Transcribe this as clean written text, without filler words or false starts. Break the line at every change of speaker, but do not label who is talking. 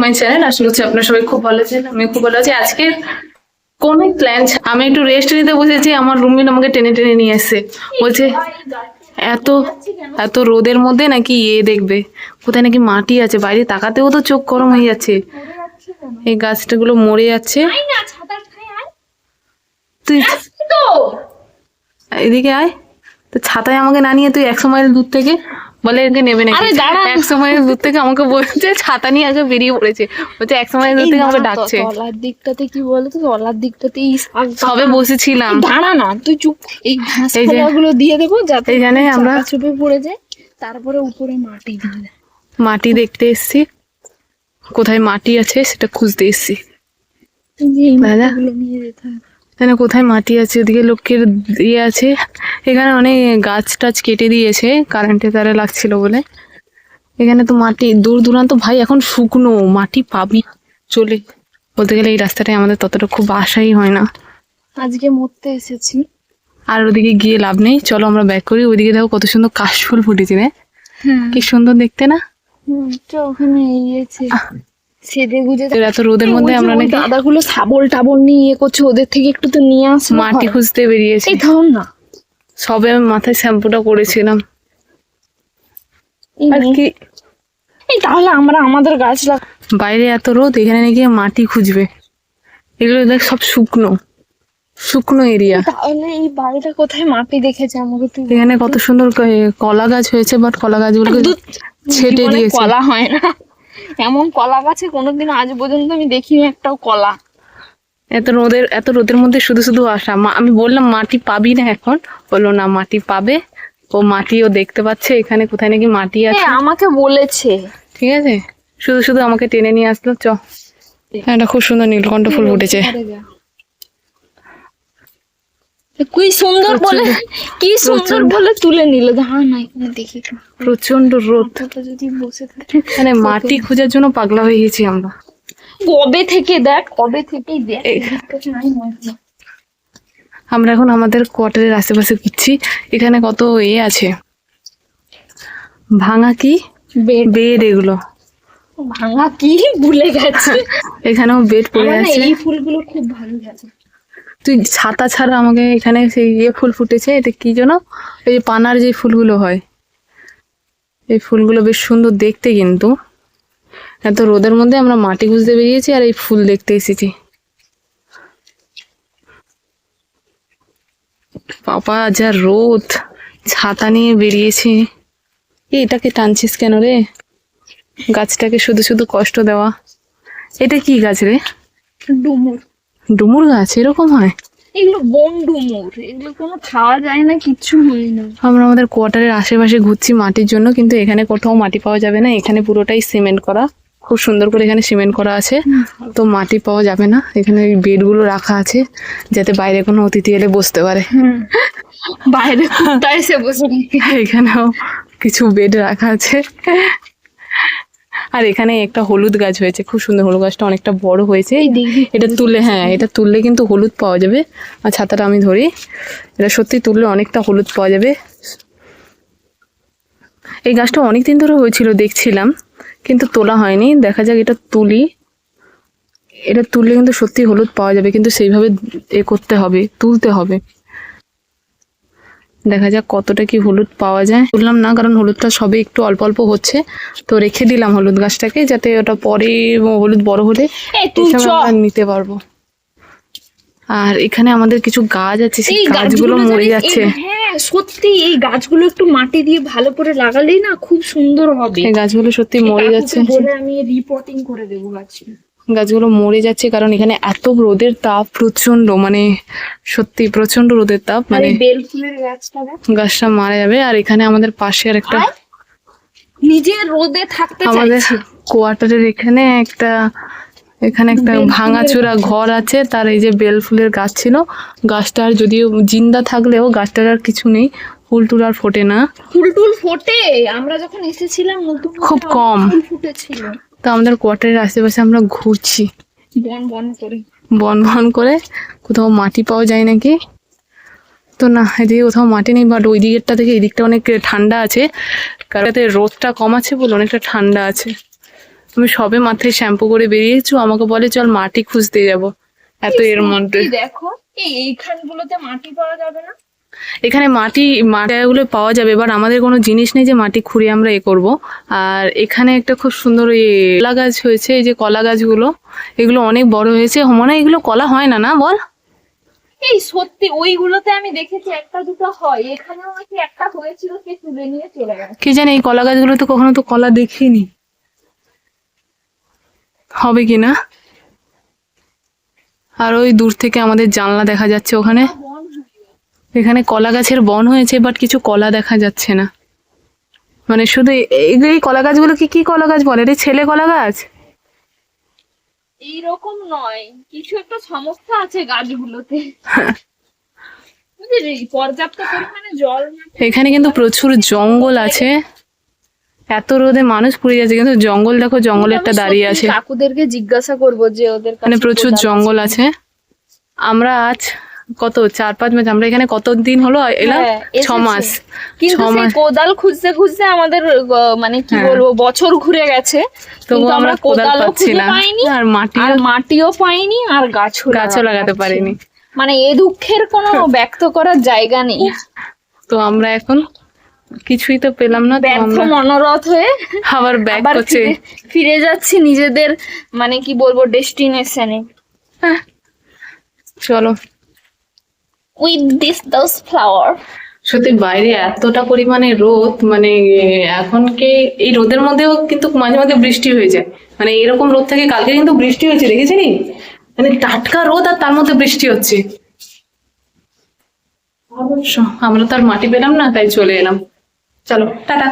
My channel. আশা করছি আপনারা সবাই খুব ভালো আছেন, আমি খুব ভালো আছি। আজকে কোনো প্ল্যান, আমি একটু রেস্ট নিতে বসেছি, আমার রুমমেট আমাকে টেনে টেনে নিয়ে এসছে, বলছে এত এত রোদের মধ্যে নাকি দেখবে কোথায় নাকি মাটি আছে, বাইরে তাকাতেও তো চোখ গরম হয়ে যাচ্ছে। এই গাছটাগুলো মরে যাচ্ছে। তুই এদিকে আয়, তো ছাতায় আমাকে না নিয়ে তুই 100 মাইল দূর থেকে বলে একে নেবে না। 100 মাইল দূর থেকে আমাকে বলছে, ছাতা নিয়ে আগে বেরিয়ে পড়েছে, বলছে 100 মাইল দূর থেকে আমাকে ডাকছে।
তলার দিকটাতে কি বলতো, তলার দিকটাতে
সবে বসেছিলাম।
দাঁড়া না তুই চুপ, এই ঘাস গুলো দিয়ে দেবো যাতে
এইখানে আমরা
চুপে পড়ে যায়, তারপরে উপরে মাটি দিয়ে দেয়।
মাটি দেখতে এসছি, কোথায় মাটি আছে সেটা খুঁজতে এসছি।
নিয়ে যেতে হবে।
এখানে কোথায় মাটি আছে, ওদিকে লোকের দিয়ে আছে। এখানে অনেক গাছ টাছ কেটে দিয়েছে কারেন্টের তারে লাগছিল বলে। এখানে তো মাটি দূর দূরান্ত ভাই এখন শুকনো, মাটি পাবি চলে বলতে গেলে এই রাস্তাটায় আমাদের ততটা খুব আশাই হয় না।
আজকে মরতে এসেছি,
আর ওদিকে গিয়ে লাভ নেই, চলো আমরা ব্যাক করি। ওইদিকে দেখো কত সুন্দর কাশফুল ফুটেছে রে, কি সুন্দর দেখতে না?
ওখানে ইয়েছে সেদে গুজে।
এত রোদের মধ্যে আমরা নাকি
দাদাগুলো শাবল টাবল নিয়ে ইয়ে করছে, ওদের থেকে একটু তো নিয়ে আসবো।
মাটি খুঁজতে বেরিয়েছি।
এই ধরুন না,
সবে আমি মাথায় শ্যাম্পুটা করেছিলাম আর কি।
এই তাহলে আমরা আমাদের গাছ
বাইরে এত রোদ, এখানে নাকি মাটি খুঁজবে। এগুলো দেখ সব শুকনো শুকনো এরিয়া।
তাহলে এই বাড়িটা কোথায় মাটি দেখেছে আমাকে?
এখানে কত সুন্দর কলা গাছ হয়েছে, বাট কলা গাছগুলোকে ছেটে দিয়েছে।
কলা হয় না, এমন কলা গাছে কোনোদিন আজ পর্যন্ত আমি দেখিনি একটাও কলা।
এত রোদের মধ্যে শুধু শুধু আসা। আমি বললাম মাটি পাবি না এখন, বললো না মাটি পাবে। ও মাটিও দেখতে পাচ্ছে এখানে কোথায় নাকি মাটি আছে,
আমাকে বলেছে।
ঠিক আছে, শুধু শুধু আমাকে টেনে নিয়ে আসলো। চ, এটা খুব সুন্দর নীলকণ্ঠ ফুল ফুটেছে।
কি সুন্দর বলে, কি সুন্দর বলে তুলে নিল। ধান না এখানে দেখি
প্রচন্ড রোদ,
যদি বসে থাকে
মানে মাটি খোঁজার জন্য পাগলা হয়ে গেছি আমরা।
কবে থেকে দেখ, কবে থেকেই দেখ।
আমরা এখন আমাদের কোয়ার্টারের আশেপাশে ঘুরছি। এখানে কত আছে, ভাঙা কি বেড, এগুলো
ভাঙা কি ভুলে গেছে।
এখানেও বেড পড়ে আছে।
এই ফুলগুলো খুব ভালো লাগে।
তুই ছাতা ছাড়া আমাকে এখানে সেই ফুল ফুটেছে, এটা কি যেন, এই যে পানার যে ফুলগুলো হয়, এই ফুলগুলো বেশ সুন্দর দেখতে। কিন্তু এত রোদের মধ্যে আমরা মাটি খুঁজতে বেরিয়েছি আর এই ফুল দেখতে এসেছি। বাবা যা রোদ, ছাতা নিয়ে বেরিয়েছি। এটাকে টানছিস কেন রে? গাছটাকে শুধু শুধু কষ্ট দেওয়া। এটা কি গাছ রে?
ডুমুর।
ডুমুর গাছ এরকম হয়?
এগুলো বন ডুমুর, এগুলো কোনো খাওয়া যায় না, কিচ্ছু হয় না।
আমরা আমাদের কোয়ার্টারের আশেপাশে ঘুরছি মাটির জন্য, কিন্তু এখানে কোথাও মাটি পাওয়া যাবে না। এখানে পুরোটাই সিমেন্ট করা, খুব সুন্দর করে এখানে সিমেন্ট করা আছে, তো মাটি পাওয়া যাবে না। এখানে বেড গুলো রাখা আছে যাতে বাইরে কোনো অতিথি এলে বসতে পারে।
বাইরে কুত্তা এসে বসে,
এখানেও কিছু বেড রাখা আছে। আর এখানে একটা হলুদ গাছ হয়েছে, খুব সুন্দর। হলুদ গাছটা অনেকটা বড় হয়েছে। এটা তুললে, হ্যাঁ এটা তুললে কিন্তু হলুদ পাওয়া যাবে। আর ছাতাটা আমি ধরি, এটা সত্যি তুললে অনেকটা হলুদ পাওয়া যাবে। এই গাছটা অনেকদিন ধরে হয়েছিল দেখছিলাম, কিন্তু তোলা হয়নি। দেখা যাক এটা তুলি, এটা তুললে কিন্তু সত্যি হলুদ পাওয়া যাবে, কিন্তু সেইভাবে করতে হবে, তুলতে হবে। দেখা যাক কতটা কি হলুদ পাওয়া যায়। তুললাম না, কারণ হলুদটা সবে একটু অল্প অল্প হচ্ছে, তো রেখে দিলাম হলুদ গাছটাকে, যাতে ওটা পরে হলুদ বড় হলে নিতে পারবো। আর এখানে আমাদের কিছু গাছ আছে, সেই গাছগুলো মরে যাচ্ছে।
হ্যাঁ সত্যি, এই গাছগুলো একটু মাটি দিয়ে ভালো করে লাগালেই না খুব সুন্দর হবে।
এই গাছগুলো সত্যি মরে যাচ্ছে,
আমি রিপোর্টিং করে দেবো।
গাছগুলো মরে যাচ্ছে কারণ এখানে এত রোদের তাপ প্রচন্ড, মানে সত্যি প্রচন্ড রোদের তাপ, মানে
বেল ফুলের
গাছটা মারা যাবে। আর এখানে আমাদের পাশে আর একটা,
নিজে রোদে থাকতে
আমাদের কোয়ার্টারের এখানে একটা ভাঙাচোরা ঘর আছে, তার এই যে বেল ফুলের গাছ ছিল। গাছটার যদিও জিন্দা থাকলেও গাছটার আর কিছু নেই, ফুল টুল আর ফোটে না।
ফুল টুল ফোটে, আমরা যখন এসেছিলাম নতুন
খুব কম
ফুটেছিল।
তো আমাদের কোয়ার্টারের আশেপাশে আমরা ঘুরছি বন বন করে, কোথাও মাটি পাওয়া যায় নাকি। তো না, এদিকে কোথাও মাটি নেই, বাট ওই দিকেরটা থেকে এই দিকটা অনেক ঠান্ডা আছে, কারণ রোদটা কম আছে বলে অনেকটা ঠান্ডা আছে। আমি সবে মাথায় শ্যাম্পু করে বেরিয়েছি, ও আমাকে বলে চল মাটি খুঁজতে যাব। এত এর মধ্যে
এই দেখো এইখানগুলোতে মাটি পাওয়া যাবে না?
এখানে মাটিগুলো পাওয়া যাবে, এবার আমাদের কোনো জিনিস নেই যে মাটি খুঁড়ে আমরা এ করব। আর এখানে একটা খুব সুন্দর কলা গাছ হয়েছে, এই যে কলা গাছগুলো, এগুলো অনেক বড় হয়েছে। মনে হয় এগুলো কলা হয় না, না বল?
এই সত্যি ওইগুলোতে আমি দেখেছি একটা দুটো হয়, এখানেও নাকি একটা হয়েছিল, কে তুলে নিয়ে চলে গেছে।
কি জানি, এই কলা গাছগুলো তো কখনো তো কলা দেখিনি, হবে কি না। আর ওই দূর থেকে আমাদের জানলা দেখা যাচ্ছে, ওখানে এখানে কলা গাছের বন হয়েছে, বাট কিছু কলা দেখা যাচ্ছে না। মানে শুধু এই কলা গাছগুলো কি কলা গাছ বলে রে? ছেলে কলা গাছ?
এইরকম নয়, কিছু একটা সমস্যা আছে গাছগুলোতে। বুঝলি, পর্যাপ্ত পরিমাণে জল না
এখানে কিন্তু প্রচুর জঙ্গল আছে, এত রোদে মানুষ পুড়ে যাচ্ছে, কিন্তু জঙ্গল দেখো, জঙ্গলে একটা দাঁড়িয়ে আছে,
কাকুদেরকে জিজ্ঞাসা করবো যে ওদের
মানে প্রচুর জঙ্গল আছে। আমরা আজ কত 4-5 মাস, আমরা এখানে কতদিন হলো এলাম? 6 মাস।
কিন্তু
6
সেই
মাস
কোদাল খুঁজতে খুঁজতে আমাদের মানে কি
হ্যাঁ।
বলবো, বছর ঘুরে গেছে,
তবু
কিন্তু
আমরা কোদাল
কোদালও
পাচ্ছি
খুঁজে
না,
পাইনি,
আর
আর মাটিও পাইনি, আর গাছও
লাগাতে পারিনি।
মানে এ দুঃখের কোনো ব্যক্ত করার জায়গা নেই।
তো আমরা এখন কিছুই তো পেলাম না, তো
ব্যর্থ
আমরা
মনোরথ হয়ে
আবার ব্যাক
আবার
করছে।
ফিরে যাচ্ছি নিজেদের মানে কি বলবো ডেস্টিনেশনে।
চলো।
With those flower.
সত্যি বাইরে এতটা পরিমাণে রোদ, মানে এখন কি এই রোদের মধ্যেও কিন্তু মাঝে মাঝে বৃষ্টি হয়ে যায়। মানে এরকম রোদ থেকে কালকে কিন্তু বৃষ্টি হয়েছে, দেখেছিলি? মানে টাটকা রোদ আর তার মধ্যে বৃষ্টি হচ্ছে। অবশ্য আমরা তো আর মাটি পেলাম না, তাই চলে এলাম। চলো টাটা।